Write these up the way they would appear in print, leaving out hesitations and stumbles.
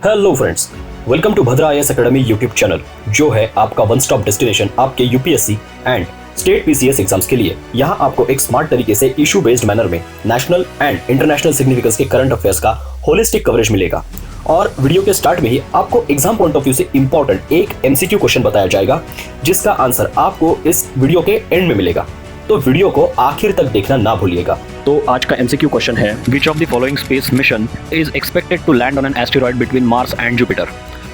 Hello friends, welcome to Bhadra IAS academy YouTube channel, जो है आपका वन स्टॉप डेस्टिनेशन आपके UPSC and state PCS exams के लिए। यहां आपको एक स्मार्ट तरीके से इशू बेस्ड मैनर में नेशनल एंड इंटरनेशनल सिग्निफिकेंस के करंट अफेयर्स का होलिस्टिक कवरेज मिलेगा। और वीडियो के स्टार्ट में ही आपको एग्जाम पॉइंट ऑफ व्यू से इंपॉर्टेंट एक एमसीक्यू क्वेश्चन बताया जाएगा, जिसका आंसर आपको इस वीडियो के एंड में मिलेगा। तो वीडियो को आखिर तक देखना ना भूलिएगा। तो आज का एमसीक्यू क्वेश्चन है, which of the following space mission is expected to land on an asteroid between Mars and Jupiter.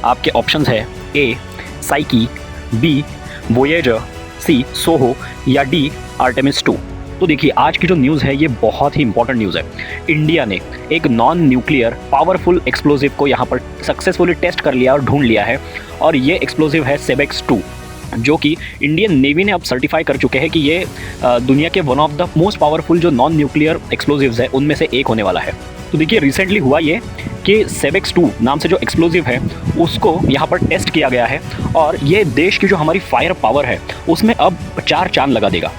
आपके ऑप्शंस है A Psyche, B Voyager, C SOHO या डी आर्टेमिस 2। तो देखिए, आज की जो न्यूज़ है ये बहुत ही इंपॉर्टेंट न्यूज़ है। इंडिया ने एक नॉन न्यूक्लियर पावरफुल एक्सप्लोजिव को यहाँ पर सक्सेसफुली टेस्ट कर लिया और ढूंढ लिया है, और ये एक्सप्लोजिव है सेबेक्स 2, जो कि इंडियन नेवी ने अब सर्टिफाई कर चुके हैं कि ये दुनिया के one of the most powerful जो नॉन न्यूक्लियर एक्सप्लोजिव्स है उनमें से एक होने वाला है। तो देखिए, रिसेंटली हुआ ये कि सेबेक्स 2 नाम से जो एक्सप्लोजिव है उसको यहाँ पर टेस्ट किया गया है, और ये देश की जो हमारी फायर पावर है उसमें अब 4 चांद लगा देगा।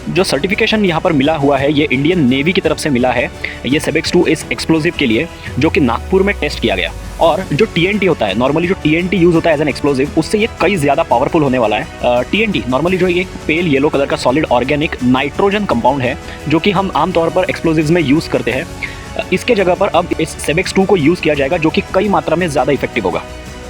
जो सर्टिफिकेशन यहाँ पर मिला हुआ है ये इंडियन नेवी की तरफ से मिला है, ये सेबेक्स 2 इस एक्सप्लोजिव के लिए, जो कि नागपुर में टेस्ट किया गया। और जो टीएनटी होता है, नॉर्मली जो टीएनटी यूज़ होता है एज एन एक्सप्लोजिव, उससे ये कई ज़्यादा पावरफुल होने वाला है। टीएनटी नॉर्मली जो ये पेल येलो कलर का सॉलिड ऑर्गेनिक नाइट्रोजन कंपाउंड है, जो कि हम आमतौर पर एक्सप्लोजिव्स में यूज़ करते हैं। इसके जगह पर अब इस सेबेक्स 2 को यूज़ किया जाएगा, जो कि कई मात्रा में ज़्यादा इफेक्टिव होगा।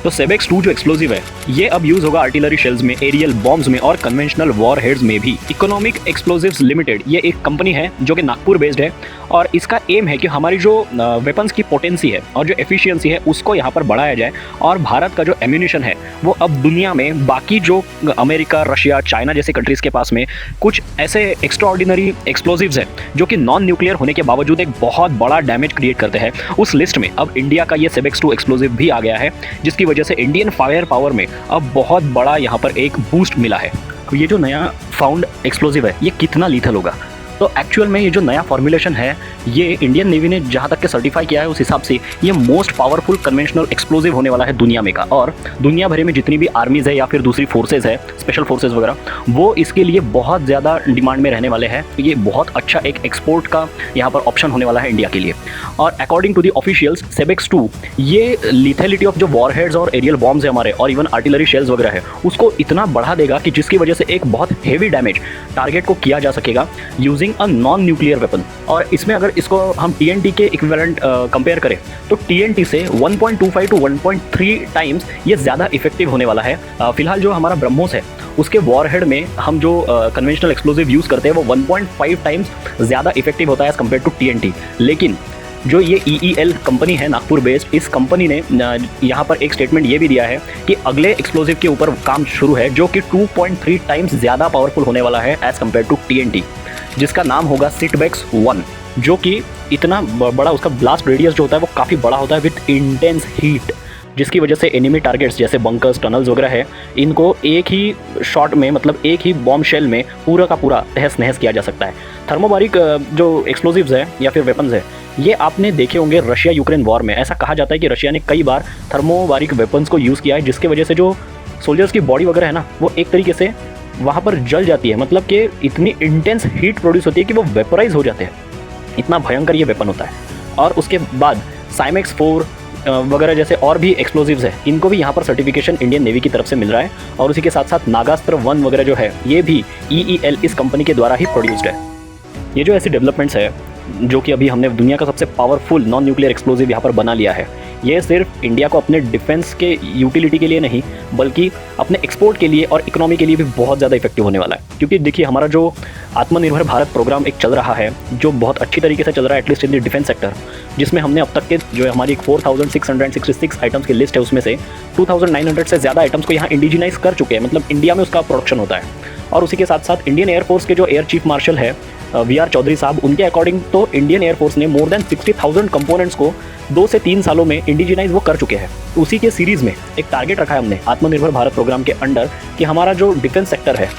तो सेबेक्स 2 जो एक्सप्लोजिव है ये अब यूज़ होगा आर्टिलरी शेल्स में, एरियल बॉम्ब्स में और कन्वेंशनल वॉर हेड्स में भी। इकोनॉमिक एक्सप्लोजिव्स लिमिटेड ये एक कंपनी है जो कि नागपुर बेस्ड है, और इसका एम है कि हमारी जो वेपन्स की पोटेंसी है और जो एफिशिएंसी है उसको यहाँ पर बढ़ाया जाए, और भारत का जो एम्यूनिशन है वो अब दुनिया में बाकी जो अमेरिका, रशिया, चाइना जैसे कंट्रीज़ के पास में कुछ ऐसे एक्स्ट्राऑर्डिनरी एक्सप्लोजिव्स हैं जो कि नॉन न्यूक्लियर होने के बावजूद एक बहुत बड़ा डैमेज क्रिएट करते हैं, उस लिस्ट में अब इंडिया का ये सेबेक्स 2 एक्सप्लोजिव भी आ गया है, जिसकी वजह से इंडियन फायर पावर में अब बहुत बड़ा यहाँ पर एक बूस्ट मिला है। तो ये जो नया फाउंड एक्सप्लोजिव है ये कितना लीथल होगा? तो एक्चुअल में ये जो नया फॉर्मुलेशन है ये इंडियन नेवी ने जहाँ तक के सर्टिफाई किया है उस हिसाब से ये मोस्ट पावरफुल कन्वेंशनल एक्सप्लोजिव होने वाला है दुनिया में का। और दुनिया भर में जितनी भी आर्मीज़ है या फिर दूसरी फोर्सेज है, स्पेशल फोर्सेज वगैरह, वो इसके लिए बहुत ज़्यादा डिमांड में रहने वाले हैं। तो ये बहुत अच्छा एक एक्सपोर्ट का यहाँ पर ऑप्शन होने वाला है इंडिया के लिए। और अकॉर्डिंग टू द ऑफिशियल्स, सेबेक्स 2 ये लिथेलिटी ऑफ जो वॉरहेड्स और एरियल बॉम्ब्स है हमारे, और इवन आर्टिलरी शेल्स वगैरह है, उसको इतना बढ़ा देगा कि जिसकी वजह से एक बहुत हेवी डैमेज टारगेट को किया जा सकेगा using a non nuclear weapon. और इसमें अगर इसको हम टीएनटी के इक्विवेलेंट कंपेयर करें तो टीएनटी से 1.25 टू 1.3 टाइम्स ये ज़्यादा इफेक्टिव होने वाला है। फिलहाल जो हमारा ब्रह्मोस है उसके वॉरहेड में हम जो कन्वेंशनल एक्सप्लोजिव यूज़ करते हैं वो 1.5 टाइम्स ज़्यादा इफेक्टिव होता है एज़ कम्पेयर टू टीएनटी। लेकिन जो ये EEL कंपनी है नागपुर बेस्ड, इस कंपनी ने यहाँ पर एक स्टेटमेंट ये भी दिया है कि अगले एक्सप्लोजिव के ऊपर काम शुरू है, जो कि 2.3 टाइम्स ज़्यादा पावरफुल होने वाला है एज़ कम्पेयर टू TNT, जिसका नाम होगा सेबेक्स 1, जो कि इतना बड़ा उसका ब्लास्ट रेडियस जो होता है वो काफ़ी बड़ा होता है विथ इंटेंस हीट, जिसकी वजह से एनिमी टारगेट्स जैसे बंकर्स, टनल्स वगैरह है, इनको एक ही शॉट में, मतलब एक ही बॉम्ब शेल में पूरा का पूरा तहस नहस किया जा सकता है। थर्मोबारिक जो एक्सप्लोजिव्स है या फिर वेपन्स है, ये आपने देखे होंगे रशिया यूक्रेन वॉर में। ऐसा कहा जाता है कि रशिया ने कई बार थर्मोबारिक वेपन्स को यूज़ किया है, जिसकी वजह से जो सोल्जर्स की बॉडी वगैरह है ना, वो एक तरीके से वहाँ पर जल जाती है, मतलब कि इतनी इंटेंस हीट प्रोड्यूस होती है कि वो वेपराइज हो जाते हैं। इतना भयंकर ये वेपन होता है। और उसके बाद साइमेक्स 4 वगैरह जैसे और भी एक्सप्लोजिव्स है, इनको भी यहाँ पर सर्टिफिकेशन इंडियन नेवी की तरफ से मिल रहा है। और उसी के साथ साथ नागास्त्र 1 वगैरह जो है ये भी EEL इस कंपनी के द्वारा ही प्रोड्यूस्ड है। ये जो ऐसी डेवलपमेंट्स है जो कि अभी हमने दुनिया का सबसे पावरफुल नॉन न्यूक्लियर एक्सप्लोजिव यहाँ पर बना लिया है, ये सिर्फ इंडिया को अपने डिफेंस के यूटिलिटी के लिए नहीं बल्कि अपने एक्सपोर्ट के लिए और इकोनॉमी के लिए भी बहुत ज़्यादा इफेक्टिव होने वाला है। क्योंकि देखिए, हमारा जो आत्मनिर्भर भारत प्रोग्राम एक चल रहा है जो बहुत अच्छी तरीके से चल रहा है, at least in the defence sector, जिसमें हमने अब तक के जो हमारी 4666 आइटम्स की लिस्ट है उसमें से 2900 से ज़्यादा आइटम्स को यहाँ इंडिजिनाइज कर चुके हैं, मतलब इंडिया में उसका प्रोडक्शन होता है। और उसी के साथ साथ इंडियन एयरफोर्स के जो एयर चीफ मार्शल है VR चौधरी साहब, उनके अकॉर्डिंग तो इंडियन एयरफोर्स ने मोर देन 60,000 कंपोनेंट्स को 2 से 3 सालों में इंडिजिनाइज वो कर चुके हैं। उसी के सीरीज़ में एक टारगेट रखा है हमने आत्मनिर्भर भारत प्रोग्राम के अंडर कि हमारा जो डिफेंस सेक्टर है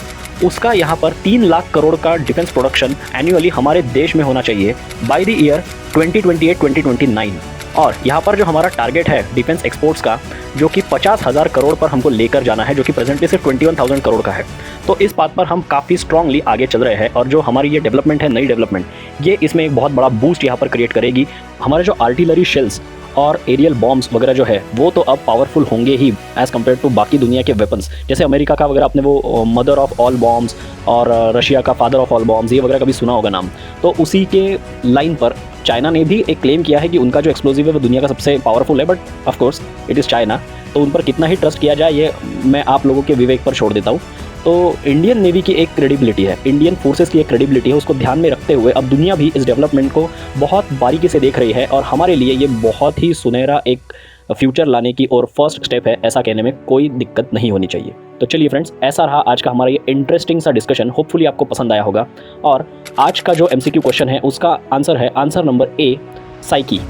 उसका यहाँ पर 3 लाख करोड़ का डिफेंस प्रोडक्शन एनुअली हमारे देश में होना चाहिए बाय द ईयर 2028-2029। और यहाँ पर जो हमारा टारगेट है डिफेंस एक्सपोर्ट्स का, जो कि 50,000 करोड़ पर हमको लेकर जाना है, जो कि प्रेजेंटली सिर्फ 21,000 करोड़ का है। तो इस बात पर हम काफ़ी स्ट्रांगली आगे चल रहे हैं, और जो हमारी ये डेवलपमेंट है, नई डेवलपमेंट, ये इसमें एक बहुत बड़ा बूस्ट यहाँ पर क्रिएट करेगी। हमारे जो आर्टिलरी शेल्स और एरियल बॉम्ब्स वगैरह जो है वो तो अब पावरफुल होंगे ही एज़ कम्पेयर टू बाकी दुनिया के वेपन्स। जैसे अमेरिका का वगैरह आपने वो मदर ऑफ ऑल बॉम्ब्स और रशिया का फादर ऑफ ऑल बॉम्ब्स ये वगैरह कभी सुना होगा नाम। तो उसी के लाइन पर चाइना ने भी एक क्लेम किया है कि उनका जो एक्सप्लोजिव है वो दुनिया का सबसे पावरफुल है, but of course it is China. तो उन पर कितना ही ट्रस्ट किया जाए ये मैं आप लोगों के विवेक पर छोड़ देता हूँ। तो इंडियन नेवी की एक क्रेडिबिलिटी है, इंडियन फोर्सेस की एक क्रेडिबिलिटी है, उसको ध्यान में रखते हुए अब दुनिया भी इस डेवलपमेंट को बहुत बारीकी से देख रही है और हमारे लिए ये बहुत ही सुनहरा एक फ्यूचर लाने की और फर्स्ट स्टेप है, ऐसा कहने में कोई दिक्कत नहीं होनी चाहिए। तो चलिए फ्रेंड्स, ऐसा रहा आज का हमारा ये इंटरेस्टिंग सा डिस्कशन, होपफुली आपको पसंद आया होगा। और आज का जो MCQ क्वेश्चन है उसका आंसर है आंसर नंबर ए, साइकी।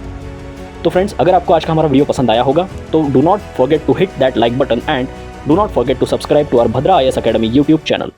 तो फ्रेंड्स, अगर आपको आज का हमारा वीडियो पसंद आया होगा तो do not forget to hit that like button and do not forget to subscribe to our Bhadra IAS Academy YouTube channel.